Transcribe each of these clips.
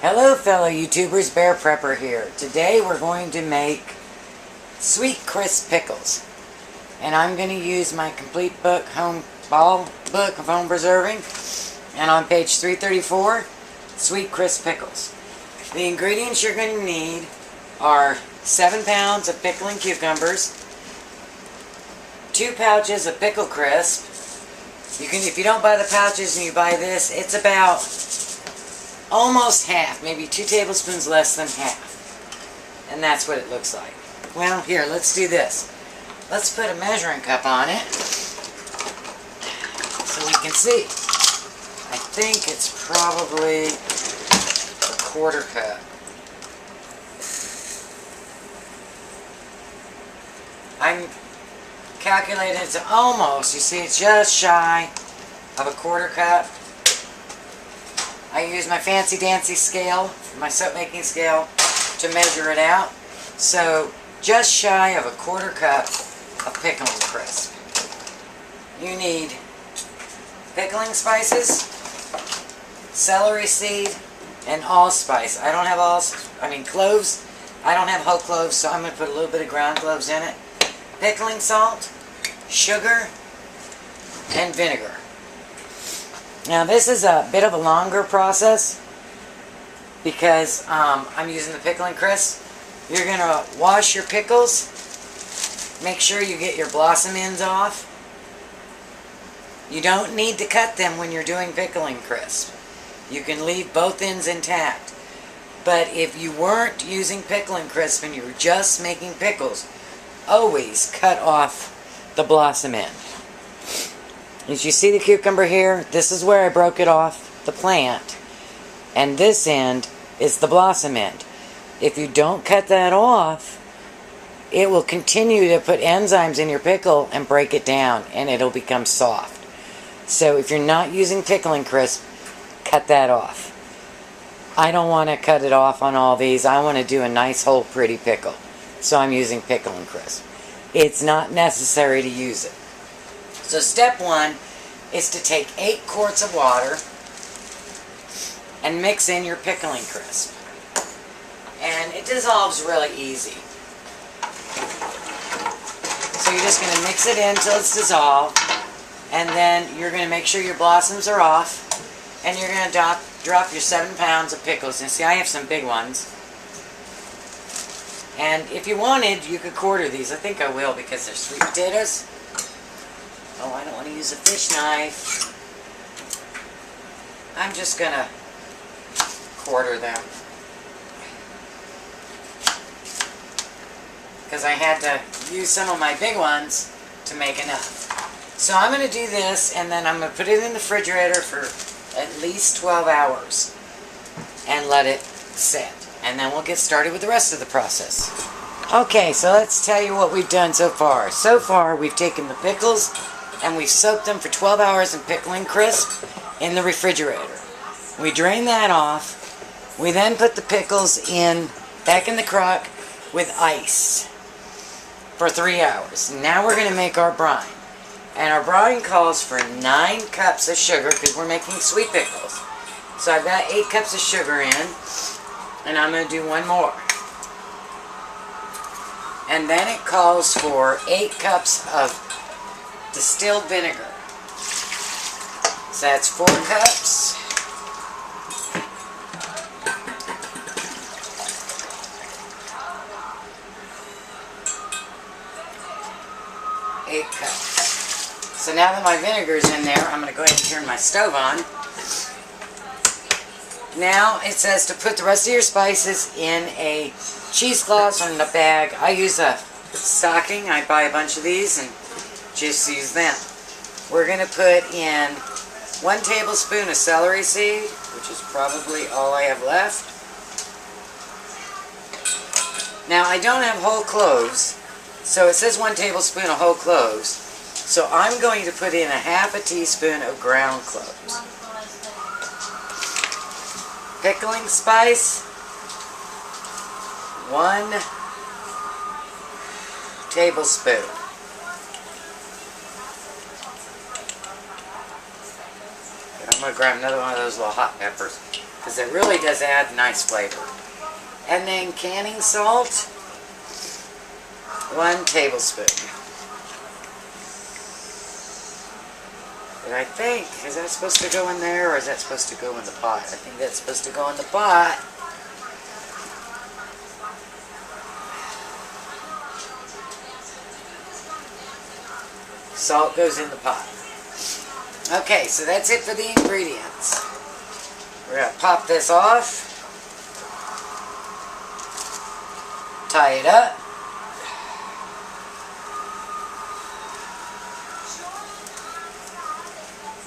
Hello fellow YouTubers, Bear Prepper here. Today we're going to make sweet crisp pickles. And I'm going to use my complete book, book of home preserving. And on page 334, sweet crisp pickles. The ingredients you're going to need are 7 pounds of pickling cucumbers, 2 pouches of pickle crisp. If you don't buy the pouches and you buy this, it's about almost half, maybe 2 tablespoons less than half. And that's what it looks like. Well, here, let's do this. Let's put a measuring cup on it so we can see. I think it's probably a 1/4 cup. I'm calculating it's almost, you see, it's just shy of a 1/4 cup. I use my fancy dancy scale, my soap making scale, to measure it out. So just shy of a 1/4 cup of pickling crisp. You need pickling spices, celery seed, and allspice. I don't have cloves. I don't have whole cloves, so I'm going to put a little bit of ground cloves in it. Pickling salt, sugar, and vinegar. Now this is a bit of a longer process because I'm using the pickling crisp. You're going to wash your pickles. Make sure you get your blossom ends off. You don't need to cut them when you're doing pickling crisp. You can leave both ends intact. But if you weren't using pickling crisp and you were just making pickles, always cut off the blossom end. As you see the cucumber here, this is where I broke it off the plant. And this end is the blossom end. If you don't cut that off, it will continue to put enzymes in your pickle and break it down, and it'll become soft. So if you're not using pickling crisp, cut that off. I don't want to cut it off on all these. I want to do a nice whole pretty pickle. So I'm using pickling crisp. It's not necessary to use it. So step 1 is to take 8 quarts of water and mix in your pickling crisp. And it dissolves really easy. So you're just going to mix it in until it's dissolved. And then you're going to make sure your blossoms are off. And you're going to drop your 7 pounds of pickles. And see, I have some big ones. And if you wanted, you could quarter these. I think I will because they're sweet potatoes. Oh, I don't want to use a fish knife. I'm just going to quarter them. Because I had to use some of my big ones to make enough. So I'm going to do this, and then I'm going to put it in the refrigerator for at least 12 hours. And let it sit. And then we'll get started with the rest of the process. Okay, so let's tell you what we've done so far. So far, we've taken the pickles and we've soaked them for 12 hours in pickling crisp in the refrigerator. We drain that off. We then put the pickles back in the crock with ice for 3 hours. Now we're going to make our brine. And our brine calls for 9 cups of sugar because we're making sweet pickles. So I've got 8 cups of sugar in. And I'm going to do one more. And then it calls for 8 cups of distilled vinegar. So that's 4 cups. Eight cups. So now that my vinegar's in there, I'm going to go ahead and turn my stove on. Now it says to put the rest of your spices in a cheesecloth or in a bag. I use a stocking. I buy a bunch of these and just use them. We're going to put in 1 tablespoon of celery seed, which is probably all I have left. Now I don't have whole cloves, so it says 1 tablespoon of whole cloves. So I'm going to put in a 1/2 teaspoon of ground cloves. Pickling spice, 1 tablespoon. I'm going to grab another one of those little hot peppers. because it really does add nice flavor. And then canning salt, 1 tablespoon. And I think, is that supposed to go in there, or is that supposed to go in the pot? I think that's supposed to go in the pot. Salt goes in the pot. Okay, so that's it for the ingredients. We're going to pop this off. Tie it up.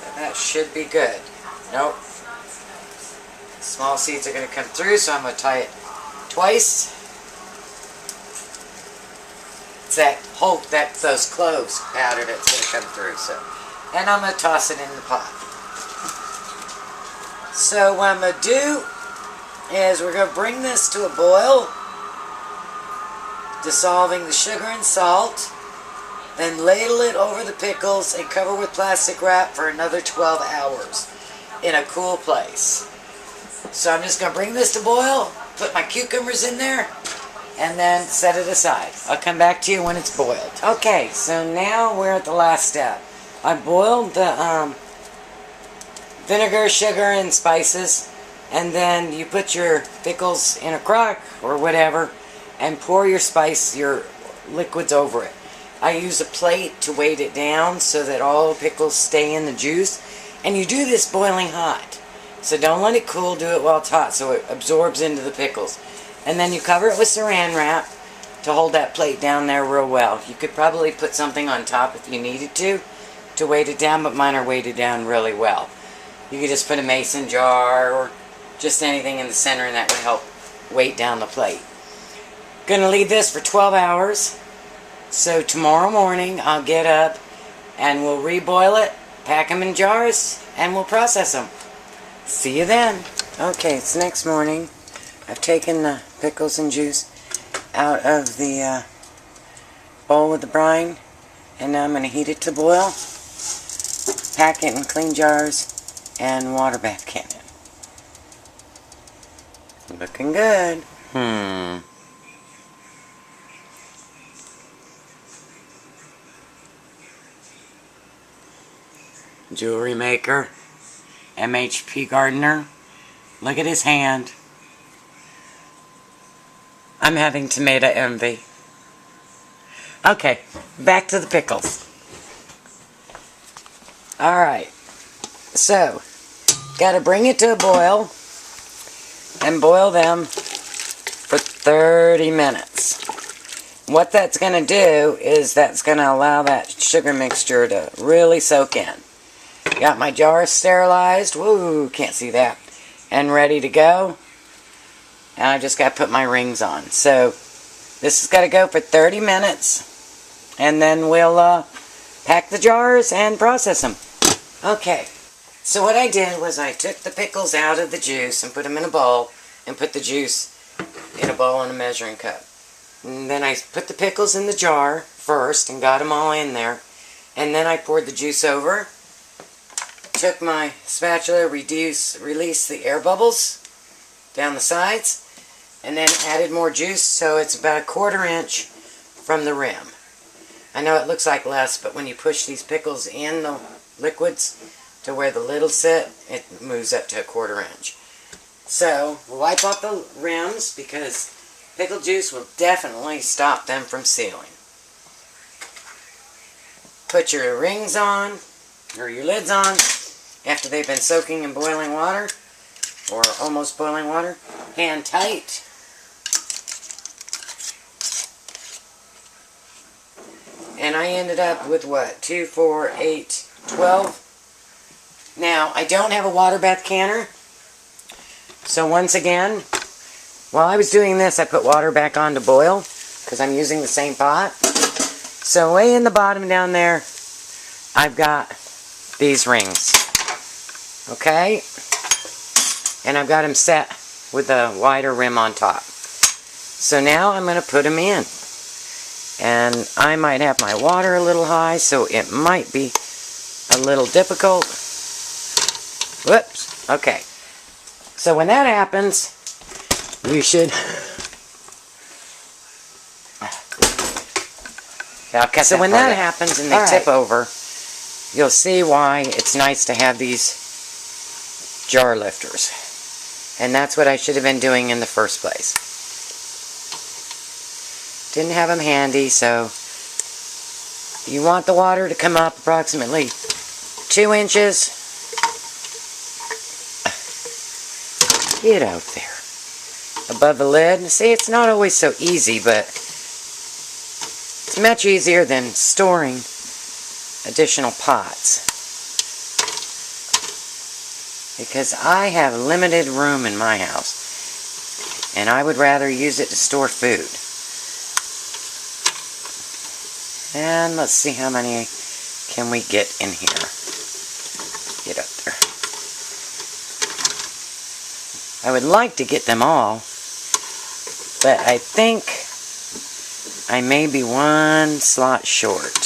And that should be good. Nope. Small seeds are going to come through, so I'm going to tie it twice. It's those cloves powder that's going to come through. So, and I'm going to toss it in the pot. So what I'm going to do is we're going to bring this to a boil, dissolving the sugar and salt, then ladle it over the pickles and cover with plastic wrap for another 12 hours in a cool place. So I'm just going to bring this to boil, put my cucumbers in there, and then set it aside. I'll come back to you when it's boiled. Okay, so now we're at the last step. I boiled the vinegar, sugar, and spices, and then you put your pickles in a crock or whatever and pour your liquids over it. I use a plate to weight it down so that all the pickles stay in the juice, and you do this boiling hot. So don't let it cool, do it while it's hot so it absorbs into the pickles. And then you cover it with saran wrap to hold that plate down there real well. You could probably put something on top if you needed to weight it down, but mine are weighted down really well. You could just put a mason jar or just anything in the center, and that would help weight down the plate. Gonna leave this for 12 hours. So tomorrow morning I'll get up and we'll reboil it, pack them in jars, and we'll process them. See you then. Okay, it's next morning. I've taken the pickles and juice out of the bowl with the brine, and now I'm going to heat it to boil, pack it in clean jars, and water back in it. Looking good. Jewelry maker, MHP gardener. Look at his hand. I'm having tomato envy. Okay, back to the pickles. Alright, so, gotta bring it to a boil and boil them for 30 minutes. What that's gonna do is that's gonna allow that sugar mixture to really soak in. Got my jar sterilized, woo, can't see that, and ready to go. And I just got to put my rings on. So this has got to go for 30 minutes, and then we'll pack the jars and process them. Okay, so what I did was I took the pickles out of the juice and put them in a bowl, and put the juice in a bowl and a measuring cup. And then I put the pickles in the jar first and got them all in there, and then I poured the juice over. Took my spatula, released the air bubbles down the sides, and then added more juice, so it's about 1/4 inch from the rim. I know it looks like less, but when you push these pickles in the liquids to where the lid will sit, it moves up to 1/4 inch. So, we'll wipe off the rims because pickle juice will definitely stop them from sealing. Put your rings on, or your lids on, after they've been soaking in boiling water, or almost boiling water. Hand tight. And I ended up with what? 2, 4, 8, 12. Now, I don't have a water bath canner. So once again, while I was doing this, I put water back on to boil, because I'm using the same pot. So way in the bottom down there, I've got these rings. Okay? And I've got them set with a wider rim on top. So now I'm going to put them in. And I might have my water a little high, so it might be a little difficult. Whoops. Okay. So when that happens, you should... So when that happens and they tip over, you'll see why it's nice to have these jar lifters. And that's what I should have been doing in the first place. Didn't have them handy, so you want the water to come up approximately 2 inches. Get out there. Above the lid. See, it's not always so easy, but it's much easier than storing additional pots. Because I have limited room in my house, and I would rather use it to store food. And let's see how many can we get in here. Get up there. I would like to get them all, but I think I may be 1 slot short,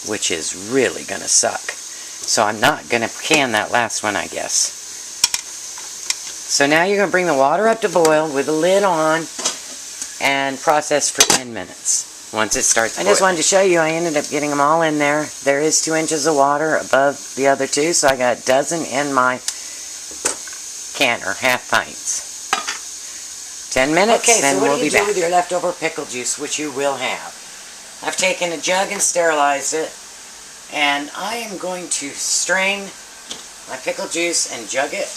which is really going to suck. So I'm not going to can that last one, I guess. So now you're going to bring the water up to boil with the lid on and process for 10 minutes once it starts boiling. I just wanted to show you I ended up getting them all in there. There is 2 inches of water above the other 2, so I got a dozen in my canner, half pints. 10 minutes, then we'll be back. Okay, so what do you do with your leftover pickle juice, which you will have? I've taken a jug and sterilized it. And I am going to strain my pickle juice and jug it,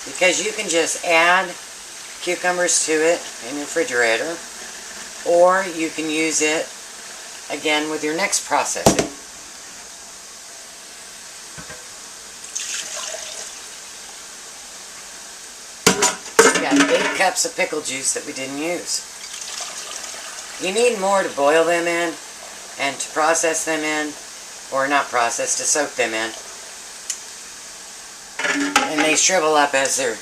because you can just add cucumbers to it in your refrigerator, or you can use it again with your next processing. We got 8 cups of pickle juice that we didn't use. You need more to boil them in, and to process them in, or not process, to soak them in. And they shrivel up as they're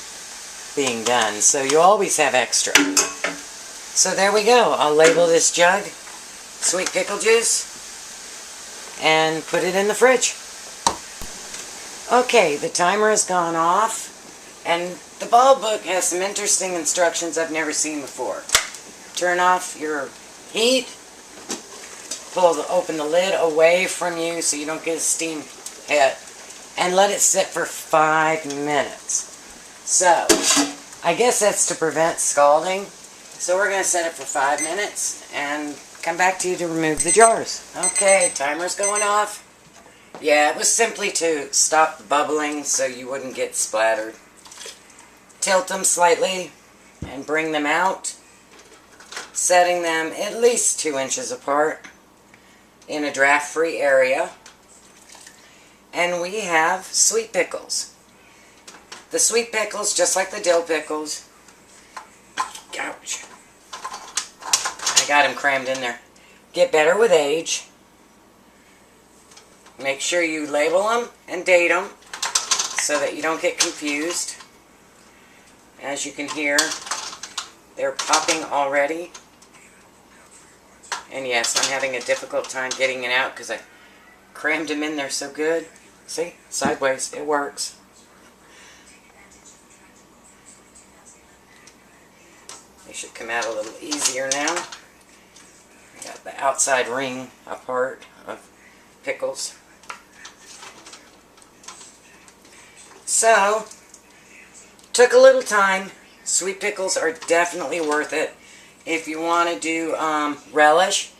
being done, so you always have extra. So there we go. I'll label this jug sweet pickle juice and put it in the fridge. Okay, the timer has gone off, and the ball book has some interesting instructions I've never seen before. Turn off your heat. Open the lid away from you so you don't get a steam hit, and let it sit for 5 minutes. So, I guess that's to prevent scalding. So we're going to set it for 5 minutes and come back to you to remove the jars. Okay, timer's going off. Yeah, it was simply to stop the bubbling so you wouldn't get splattered. Tilt them slightly and bring them out, setting them at least 2 inches apart in a draft-free area. And we have sweet pickles. The sweet pickles, just like the dill pickles, ouch, I got them crammed in there, get better with age. Make sure you label them and date them so that you don't get confused. As you can hear, they're popping already. And yes, I'm having a difficult time getting it out because I crammed them in there so good. See? Sideways. It works. They should come out a little easier now. I got the outside ring apart of pickles. So, took a little time. Sweet pickles are definitely worth it. If you want to do relish,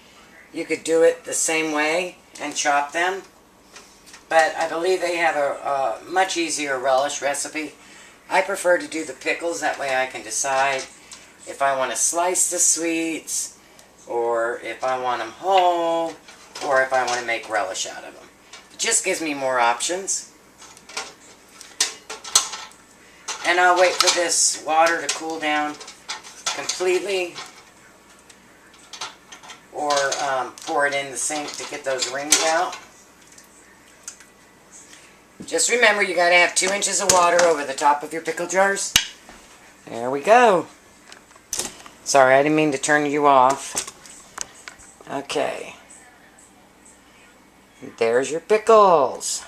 you could do it the same way and chop them. But I believe they have a much easier relish recipe. I prefer to do the pickles, that way I can decide if I want to slice the sweets, or if I want them whole, or if I want to make relish out of them. It just gives me more options. And I'll wait for this water to cool down completely, or pour it in the sink to get those rings out. Just remember, you got to have 2 inches of water over the top of your pickle jars. There we go. Sorry, I didn't mean to turn you off. Okay. There's your pickles.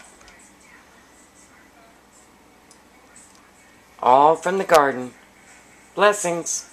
All from the garden. Blessings.